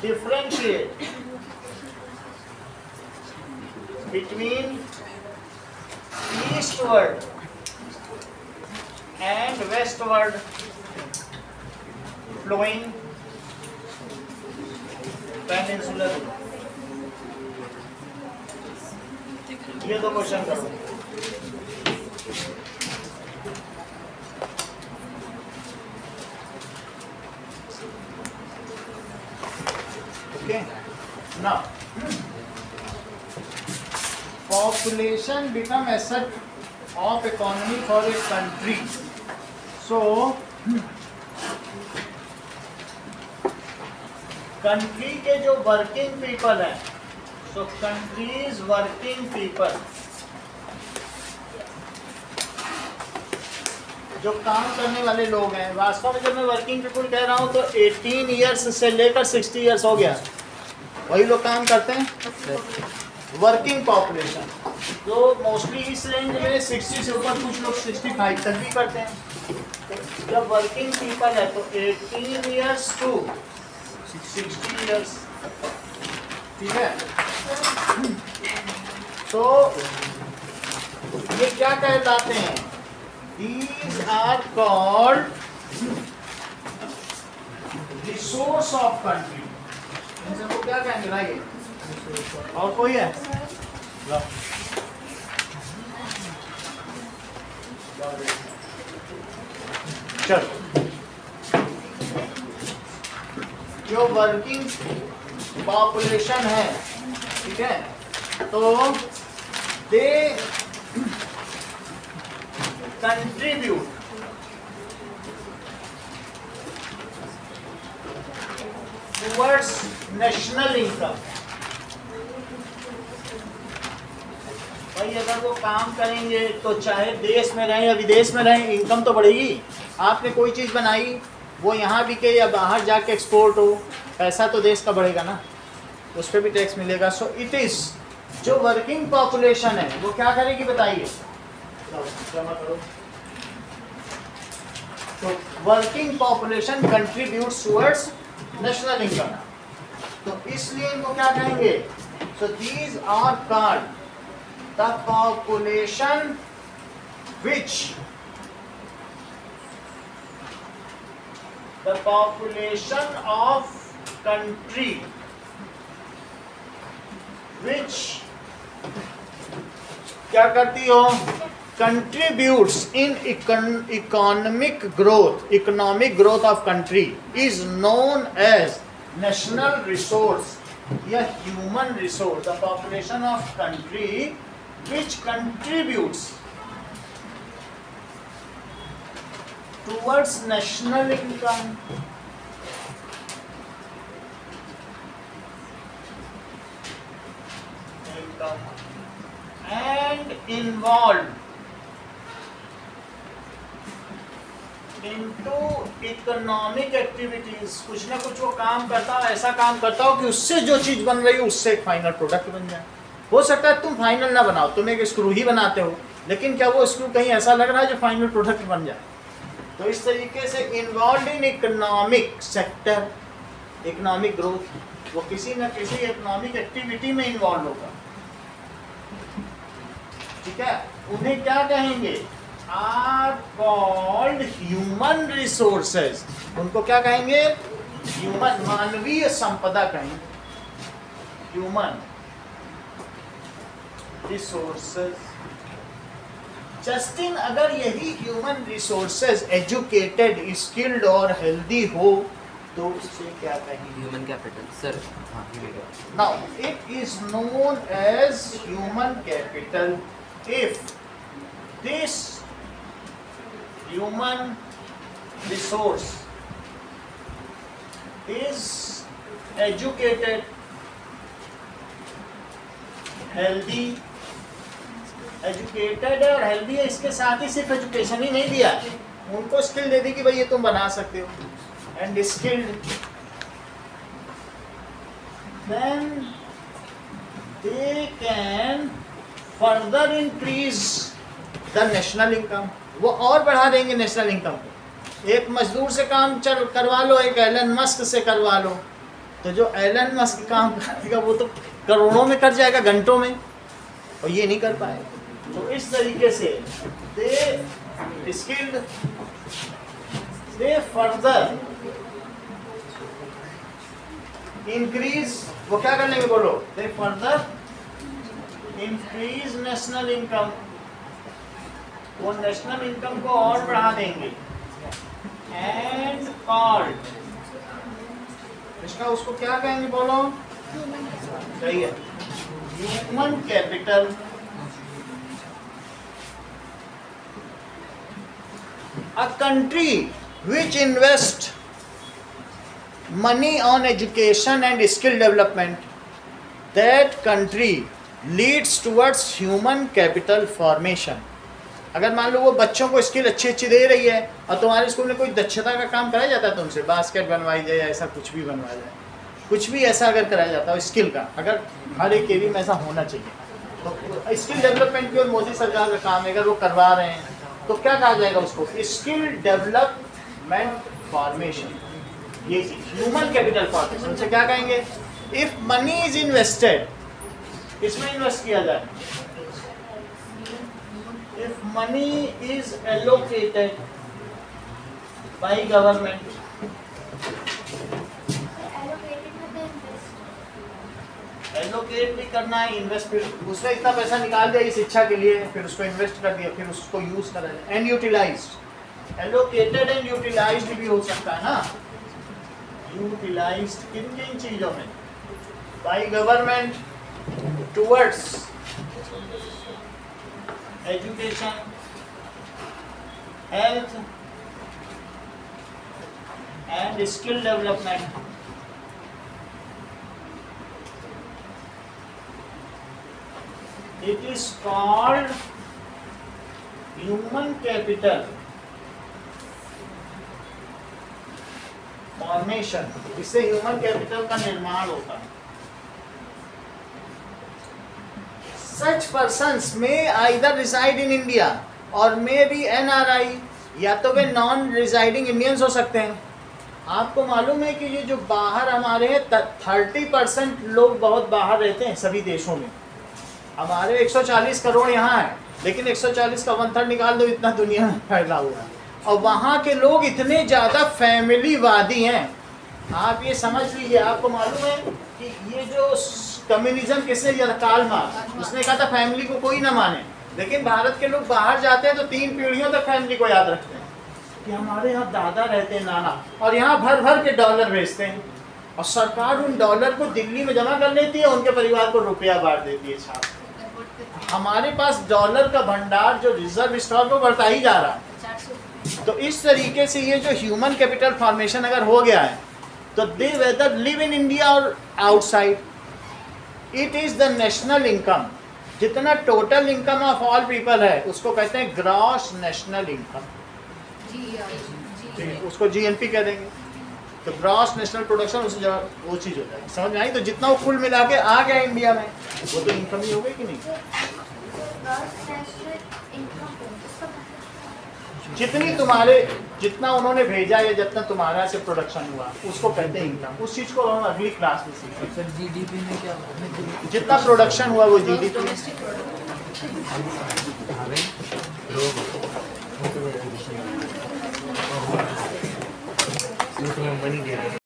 differentiate between eastward and westward flowing peninsular. ये दो question करो. Okay. Now, population become asset of economy for a country. So, country के जो working people हैं, so country's working people, जो काम करने वाले लोग हैं, वास्तव में जब मैं वर्किंग पीपल कह रहा हूँ तो 18 इयर्स से लेकर 60 इयर्स हो गया, वही लोग काम करते हैं. वर्किंग पॉपुलेशन जो मोस्टली इस रेंज में 60 से ऊपर, कुछ लोग 65 तक भी करते हैं. जब वर्किंग पीपल है तो 18 इयर्स टू 60 इयर्स. ठीक है. तो ये क्या कहलाते हैं? These are called resource of country. इन सबको क्या कहेंगे भाई? और कोई है? लो. चलो. जो वर्किंग पॉपुलेशन है, ठीक है, तो they contribute towards national income. भाई अगर वो काम करेंगे तो चाहे देश में रहें या विदेश में रहें, इनकम तो बढ़ेगी. आपने कोई चीज़ बनाई, वो यहाँ बिके या बाहर जाके एक्सपोर्ट हो, पैसा तो देश का बढ़ेगा ना, उस पर भी टैक्स मिलेगा. सो इट इज़ जो वर्किंग पॉपुलेशन है वो क्या करेगी बताइए. जमा करो. तो working population contributes towards national income. तो इसलिए इनको क्या कहेंगे? So these are called the population which the population of country which क्या करती हो? contributes in economic growth of country is known as national resource या human resource. The population of country which contributes towards national income. And involved into economic activities. कुछ ना कुछ वो काम करता हो, ऐसा काम करता हो कि उससे जो चीज बन रही हो उससे एक फाइनल प्रोडक्ट बन जाए. हो सकता है तुम फाइनल ना बनाओ, तुम एक स्क्रू ही बनाते हो, लेकिन क्या वो स्क्रू कहीं ऐसा लग रहा है जो फाइनल प्रोडक्ट बन जाए. तो इस तरीके से involve in economic sector, economic growth, वो किसी न किसी इकोनॉमिक एक्टिविटी में इन्वॉल्व होगा. ठीक है. उन्हें क्या कहेंगे? Are called human resources. उनको क्या कहेंगे? ह्यूमन, मानवीय संपदा कहेंगे. Human resources. जस्टिन, अगर यही ह्यूमन रिसोर्सेज एजुकेटेड, स्किल्ड और हेल्दी हो तो उसे क्या कहेंगे? Human capital. Sir now it is known as human capital if this human resource is educated, healthy. Educated है और हेल्दी है, इसके साथ ही सिर्फ एजुकेशन ही नहीं दिया, उनको स्किल दे दी कि भाई ये तुम बना सकते हो. And skilled, then they can further increase the national income. वो और बढ़ा देंगे नेशनल इनकम को. एक मजदूर से काम करवा लो, एक एलन मस्क से करवा लो, तो जो एलन मस्क काम करेगा वो तो करोड़ों में कर जाएगा, घंटों में, और ये नहीं कर पाए। तो इस तरीके से दे स्किल्ड, दे फर्दर इंक्रीज, वो क्या कर लेंगे बोलो, दे फर्दर इंक्रीज नेशनल इनकम, वो नेशनल इनकम को और बढ़ा देंगे। एंड कॉल्ड, इसका उसको क्या कहेंगे बोलो, सही है, human capital. A country which invest money on education and skill development, that country leads towards human capital formation. अगर मान लो वो बच्चों को स्किल अच्छी अच्छी दे रही है और तुम्हारे स्कूल में कोई दक्षता का काम कराया जाता है, तुमसे बास्केट बनवाई जाए या ऐसा कुछ भी बनवाया जाए, कुछ भी ऐसा अगर कराया जाता है स्किल का, अगर हर एक एरिया में ऐसा होना चाहिए, तो स्किल डेवलपमेंट की और मोदी सरकार का काम है, अगर वो करवा रहे हैं तो क्या कहा जाएगा उसको, स्किल डेवलपमेंट फॉर्मेशन, ये ह्यूमन कैपिटल फॉर्मेशन। उनसे क्या कहेंगे, इफ मनी इज इन्वेस्टेड, इसमें इन्वेस्ट किया जाए, if money is allocated by government, allocate भी करना है, इन्वेस्ट, उसने इतना पैसा निकाल दिया इस इच्छा के लिए, फिर उसको इन्वेस्ट कर दिया, फिर उसको यूज करा जाए। And utilized, allocated and utilized भी हो सकता है ना, यूटिलाइज्ड किन किन चीजों में, by government towards education, health and skill development. It is called human capital formation, इससे ह्यूमन कैपिटल का निर्माण होता है। Such persons may either reside in India or may be NRI, या तो वे नॉन रिजाइडिंग इंडियंस हो सकते हैं। आपको मालूम है कि ये जो बाहर हमारे हैं 30% लोग बहुत बाहर रहते हैं सभी देशों में। हमारे 140 करोड़ यहाँ है, लेकिन 140 का 1/3 निकाल दो, इतना दुनिया में फैला हुआ है, और वहाँ के लोग इतने ज़्यादा फैमिलीवादी हैं। आप ये समझ लीजिए, आपको मालूम है कि ये जो कम्युनिज्म किसने दिया था, कार्ल मार्क्स, उसने कहा था फैमिली को कोई ना माने, लेकिन भारत के लोग बाहर जाते हैं तो 3 पीढ़ियों तक फैमिली को याद रखते हैं कि हमारे यहाँ दादा रहते हैं, नाना, और यहाँ भर भर के डॉलर भेजते हैं, और सरकार उन डॉलर को दिल्ली में जमा कर लेती है, उनके परिवार को रुपया बांट देती है। छाप हमारे पास डॉलर का भंडार जो रिजर्व स्टॉक वो बढ़ता ही जा रहा है। तो इस तरीके से ये जो ह्यूमन कैपिटल फॉर्मेशन अगर हो गया है, तो they whether live in India और outside, it is the national income. जितना total income of all people है उसको कहते हैं ग्रॉस नेशनल इनकम, उसको जीएनपी कह देंगे। तो ग्रॉस नेशनल प्रोडक्शन उस जगह वो चीज़ होता है, समझ में आई? तो जितना वो कुल मिला के आ गया इंडिया में, वो तो इनकम ही हो गई कि नहीं। जितना उन्होंने भेजा या जितना तुम्हारा से प्रोडक्शन हुआ उसको कहते हैं इनकम। उस चीज़ को हम अगली क्लास में सीखेंगे। सर जीडीपी में क्या, जितना प्रोडक्शन हुआ वो जीडीपी। बनी गया।